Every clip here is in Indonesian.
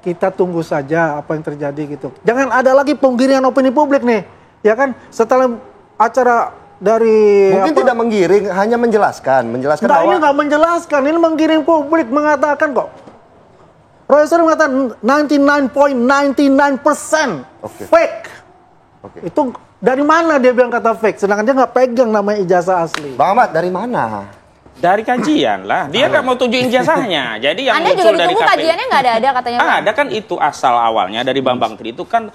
kita tunggu saja apa yang terjadi gitu. Jangan ada lagi penggiringan opini publik nih, ya kan? Setelah acara dari mungkin tidak menggiring, hanya menjelaskan bahwa ini nggak menjelaskan, ini menggiring publik, mengatakan kok. Roy Suryo mengatakan 99.99% fake. Itu dari mana dia bilang kata fake? Sedangkan dia nggak pegang namanya ijazah asli. Bang Ahmad, dari mana? Dari kajian lah, dia nggak mau tunjukin ijazahnya. Jadi yang Anda muncul juga dari ditunggu KPU, kajiannya nggak ada katanya. ada kan itu asal awalnya dari Bambang Tri itu kan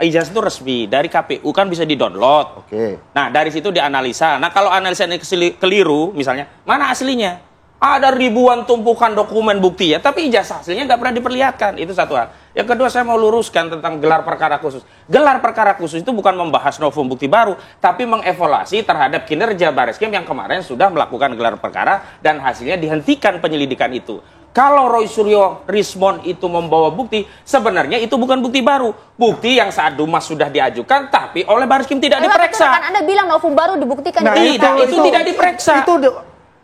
ijazah itu resmi dari KPU kan bisa di-download. Nah dari situ dianalisa. Nah kalau analisanya keliru, misalnya mana aslinya? Ada ribuan tumpukan dokumen bukti ya, tapi ijazah aslinya nggak pernah diperlihatkan. Itu satu hal. Yang kedua saya mau luruskan tentang gelar perkara khusus. Gelar perkara khusus itu bukan membahas novum bukti baru, tapi mengevaluasi terhadap kinerja Bareskrim yang kemarin sudah melakukan gelar perkara dan hasilnya dihentikan penyelidikan itu. Kalau Roy Suryo Rismond itu membawa bukti, sebenarnya itu bukan bukti baru. Bukti yang saat Dumas sudah diajukan, tapi oleh Bareskrim tidak diperiksa. Kan Anda bilang novum baru dibuktikan. Nah, itu tidak diperiksa.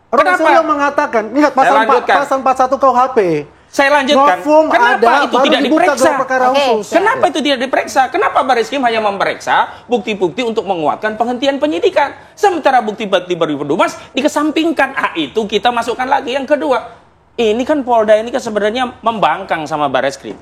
Roy Suryo mengatakan, lihat pasal 41 KUHP. Saya lanjutkan. Kenapa itu tidak diperiksa? Kenapa itu tidak diperiksa? Kenapa Bareskrim hanya memeriksa bukti-bukti untuk menguatkan penghentian penyidikan? Sementara bukti-bukti baru Dumas dikesampingkan. Itu kita masukkan lagi. Yang kedua, ini kan Polda ini kan sebenarnya membangkang sama Bareskrim.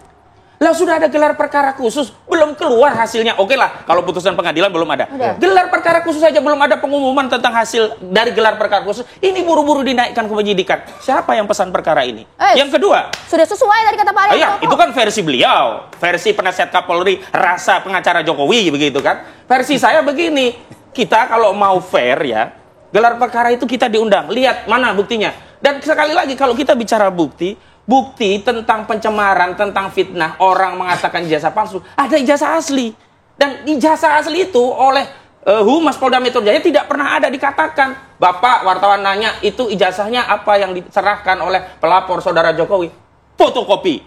Lah sudah ada gelar perkara khusus, belum keluar hasilnya. Oke lah, kalau putusan pengadilan belum ada. Gelar perkara khusus saja belum ada pengumuman tentang hasil dari gelar perkara khusus. Ini buru-buru dinaikkan ke penyidikan. Siapa yang pesan perkara ini? Yang kedua, sudah sesuai dari kata Pak Arief. Iya, itu kan versi beliau, versi penasihat Kapolri, rasa pengacara Jokowi begitu kan. Versi saya begini, kita kalau mau fair ya, gelar perkara itu kita diundang, lihat mana buktinya. Dan sekali lagi kalau kita bicara bukti tentang pencemaran, tentang fitnah, orang mengatakan ijazah palsu, ada ijazah asli. Dan ijazah asli itu oleh Humas Polda Metro Jaya tidak pernah ada dikatakan. Bapak wartawan nanya, itu ijazahnya apa yang diserahkan oleh pelapor saudara Jokowi? Fotokopi.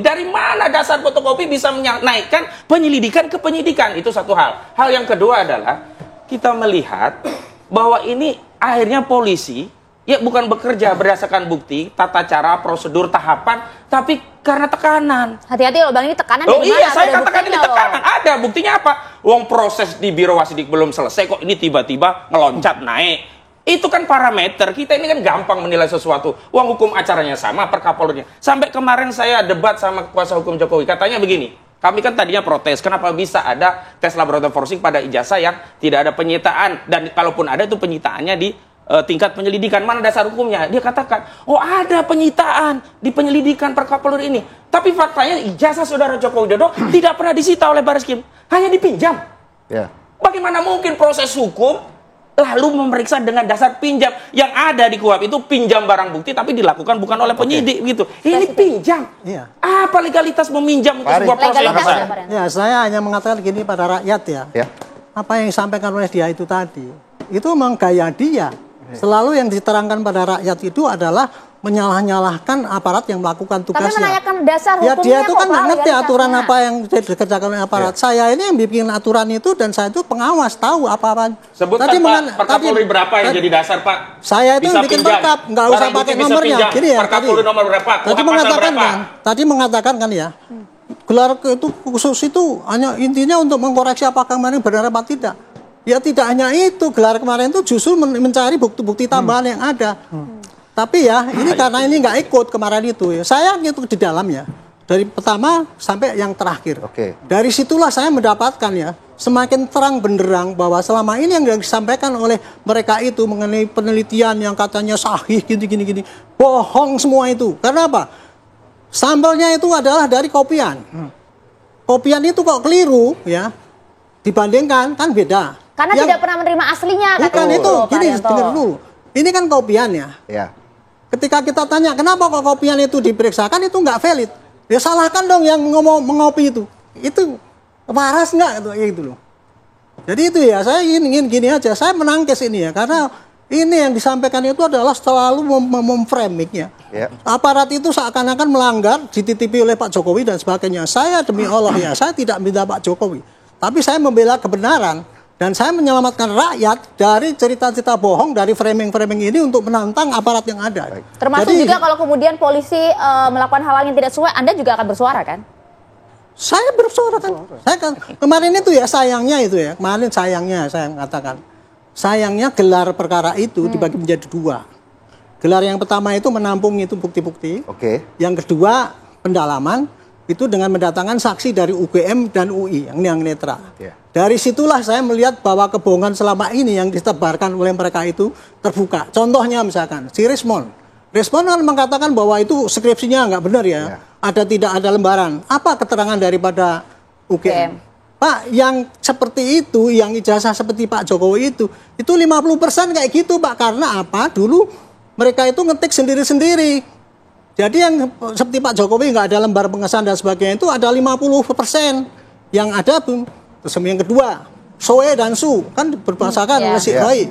Dari mana dasar fotokopi bisa menaikkan penyelidikan ke penyidikan? Itu satu hal. Hal yang kedua adalah kita melihat bahwa ini akhirnya polisi ya bukan bekerja berdasarkan bukti, tata cara, prosedur, tahapan, tapi karena tekanan. Hati-hati loh Bang, ini tekanan dari mana? Iya, saya katakan ini tekanan. Ada, buktinya apa? Uang proses di Biro Wasidik belum selesai kok ini tiba-tiba ngeloncat naik. Itu kan parameter, kita ini kan gampang menilai sesuatu. Uang hukum acaranya sama, per Kapolrinya. Sampai kemarin saya debat sama kuasa hukum Jokowi, katanya begini, kami kan tadinya protes, kenapa bisa ada tes laboratorium forensik pada ijazah yang tidak ada penyitaan, dan kalaupun ada itu penyitaannya di tingkat penyelidikan, mana dasar hukumnya? Dia katakan, oh ada penyitaan di penyelidikan per Kapolri ini. Tapi faktanya ijazah saudara Joko Widodo tidak pernah disita oleh Bareskrim, hanya dipinjam. Bagaimana mungkin proses hukum lalu memeriksa dengan dasar pinjam? Yang ada di KUHP itu pinjam barang bukti tapi dilakukan bukan oleh penyidik gitu. Ini pinjam. Apa legalitas meminjam untuk sebuah proses? Ya, saya hanya mengatakan gini pada rakyat ya. Apa yang disampaikan oleh dia itu tadi, itu memang gaya dia. Selalu yang diterangkan pada rakyat itu adalah menyalah-nyalahkan aparat yang melakukan tugasnya. Tapi menanyakan dasar hukumnya. Ya dia itu kan nggak ngerti aturan apa yang dikerjakan oleh aparat. Saya ini yang bikin aturan itu dan saya itu pengawas, tahu apa-apa. Sebutkan Pak, per Kapolri berapa yang jadi dasar Pak? Saya itu bikin perkap, nggak usah pakai nomornya. Gini ya, per Kapolri nomor berapa? Tadi mengatakan kan ya, gelar itu khusus itu hanya intinya untuk mengkoreksi apakah kemarin benar apa tidak. Ya tidak hanya itu, gelar kemarin itu justru mencari bukti-bukti tambahan yang ada. Tapi ya, ini karena ini nggak ikut kemarin itu. Saya itu di dalam ya, dari pertama sampai yang terakhir. Dari situlah saya mendapatkan ya, semakin terang benderang bahwa selama ini yang disampaikan oleh mereka itu mengenai penelitian yang katanya sahih gini-gini, bohong semua itu. Karena apa? Sampelnya itu adalah dari kopian. Kopian itu kok keliru ya, dibandingkan kan beda. Karena tidak pernah menerima aslinya. Bukan itu, gini dengar dulu. Ini kan kopian ya. Ketika kita tanya kenapa kok kopian itu diperiksakan itu nggak valid, ya salahkan dong yang mengopi itu. Itu waras nggak gitu loh. Jadi itu ya saya ingin gini aja. Saya menangkis ini ya karena ini yang disampaikan itu adalah selalu memframingnya. Aparat itu seakan-akan melanggar, dititipi oleh Pak Jokowi dan sebagainya. Saya demi Allah ya, saya tidak minta Pak Jokowi, tapi saya membela kebenaran. Dan saya menyelamatkan rakyat dari cerita-cerita bohong, dari framing-framing ini untuk menantang aparat yang ada. Termasuk Jadi, juga kalau kemudian polisi melakukan hal yang tidak sesuai, Anda juga akan bersuara kan? saya bersuara kan. Saya kan kemarin itu ya sayangnya itu ya. Kemarin sayangnya saya mengatakan. Sayangnya gelar perkara itu dibagi menjadi 2. Gelar yang pertama itu menampung itu bukti-bukti. Oke. Yang kedua pendalaman itu dengan mendatangkan saksi dari UGM dan UI yang netral. Ya. Dari situlah saya melihat bahwa kebohongan selama ini yang ditebarkan oleh mereka itu terbuka. Contohnya misalkan si Rismon. Rismon kan mengatakan bahwa itu skripsinya nggak benar ya. Tidak ada lembaran. Apa keterangan daripada UGM? Pak, yang seperti itu, yang ijazah seperti Pak Jokowi itu 50% kayak gitu Pak. Karena apa? Dulu mereka itu ngetik sendiri-sendiri. Jadi yang seperti Pak Jokowi nggak ada lembar pengesahan dan sebagainya itu ada 50%. Yang ada, terus yang kedua, Soe dan Su, kan berbasarkan oleh si Roy.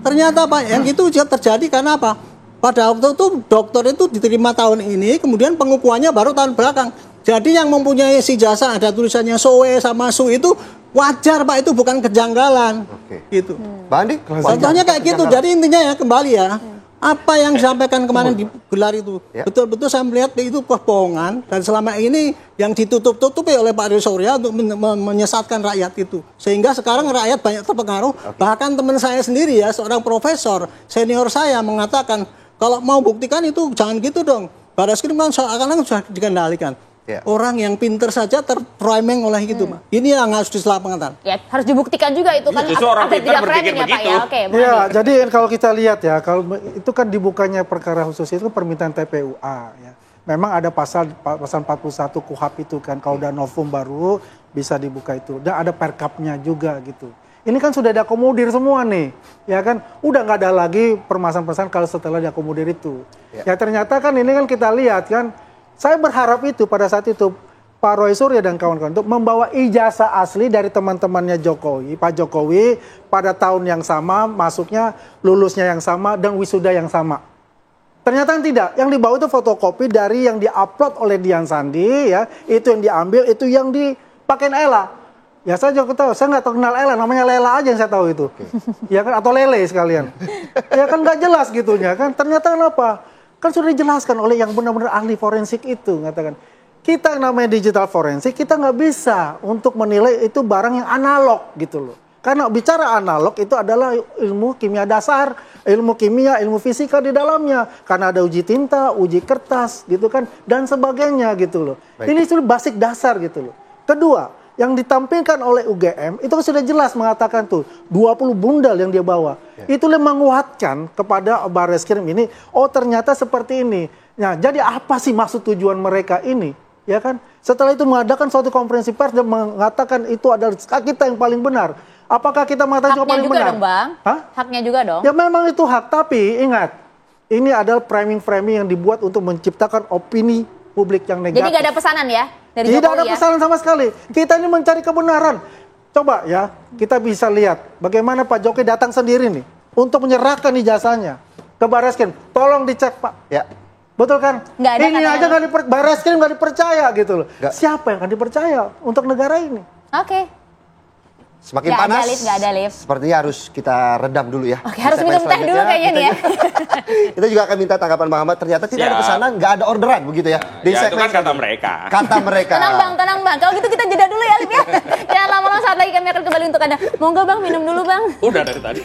Ternyata Pak, yang itu terjadi karena apa? Pada waktu itu dokter itu diterima tahun ini, kemudian pengukuhannya baru tahun belakang. Jadi yang mempunyai si jasa ada tulisannya Soe sama Su itu wajar Pak, itu bukan kejanggalan. Oke. Gitu. Bang Andi, Contohnya kayak gitu. Jadi intinya ya kembali ya. Apa yang disampaikan kemarin di gelar itu betul-betul saya melihat itu kebohongan dan selama ini yang ditutup-tutupi oleh Pak Rio Surya untuk menyesatkan rakyat itu. Sehingga sekarang rakyat banyak terpengaruh. Bahkan teman saya sendiri ya, seorang profesor senior saya mengatakan kalau mau buktikan itu jangan gitu dong. Barreskrim kan seakan-akan sudah dikendalikan. Orang yang pinter saja terframing oleh gitu, Pak. Ini yang harus diselamatkan. Ya, harus dibuktikan juga itu kan. Justru orang pinter berpikir ya, Pak, begitu. ya. Oke, Ya, jadi kalau kita lihat ya, kalau itu kan dibukanya perkara khusus itu permintaan TPUA ya. Memang ada pasal 41 KUHP itu kan, kalau udah novum baru bisa dibuka itu. Dan ada perkapnya juga gitu. Ini kan sudah diakomodir semua nih, ya kan? Udah nggak ada lagi permasalahan-permasalahan kalau setelah diakomodir itu. Ya ternyata kan ini kan kita lihat kan, saya berharap itu pada saat itu Pak Roy Surya dan kawan-kawan untuk membawa ijazah asli dari teman-temannya Jokowi, Pak Jokowi pada tahun yang sama, masuknya, lulusnya yang sama, dan wisuda yang sama. Ternyata tidak, yang dibawa itu fotokopi dari yang diupload oleh Dian Sandi, ya, itu yang diambil, itu yang dipakai Ella. Ya saya juga tahu, saya nggak kenal Ella, namanya Lela aja yang saya tahu itu, ya kan, atau Lele sekalian. Ya kan nggak jelas gitunya kan. Ternyata kenapa? Kan sudah dijelaskan oleh yang benar-benar ahli forensik itu, mengatakan kita yang namanya digital forensik kita nggak bisa untuk menilai itu barang yang analog gitu loh. Karena bicara analog itu adalah ilmu kimia dasar, ilmu kimia, ilmu fisika di dalamnya. Karena ada uji tinta, uji kertas gitu kan, dan sebagainya gitu loh. Baik. Ini sudah basic dasar gitu loh. Kedua, yang ditampilkan oleh UGM itu sudah jelas mengatakan tuh 20 bundal yang dia bawa. Itulah menguatkan kepada Barreskrim ini, oh ternyata seperti ini. Nah, jadi apa sih maksud tujuan mereka ini? Ya kan? Setelah itu mengadakan suatu konferensi pers dan mengatakan itu adalah kita yang paling benar. Apakah kita mengatakan juga paling benar? Haknya juga dong, Bang. Hah? Haknya juga dong. Ya memang itu hak, tapi ingat, ini adalah framing-framing yang dibuat untuk menciptakan opini publik yang negatif. Jadi nggak ada pesanan ya dari Tidak Jokowi ada ya? pesanan sama sekali. Kita ini mencari kebenaran. Coba ya, kita bisa lihat bagaimana Pak Jokowi datang sendiri nih untuk menyerahkan ijazahnya ke Barreskrim. Tolong dicek Pak. Ya. Betul kan? Nggak ada ini aja Barreskrim nggak dipercaya gitu loh. Nggak. Siapa yang akan dipercaya untuk negara ini? Oke. Semakin Nggak ada panas, lift, nggak ada lift. sepertinya harus kita redam dulu ya. Oke, harus Di segmen minum teh dulu selanjutnya, kayaknya nih ya. Kita juga akan minta tanggapan Bang Ahmad. Ternyata tidak ada Siap. pesanan, nggak ada orderan begitu ya. Di Ya, itu segmen kan kata selanjutnya. mereka. Kata mereka. Tenang bang. Kalau gitu kita jeda dulu ya, Lip ya. Jangan lama-lama, saat lagi kami akan kembali untuk Anda. Monggo bang, minum dulu bang. Udah dari tadi.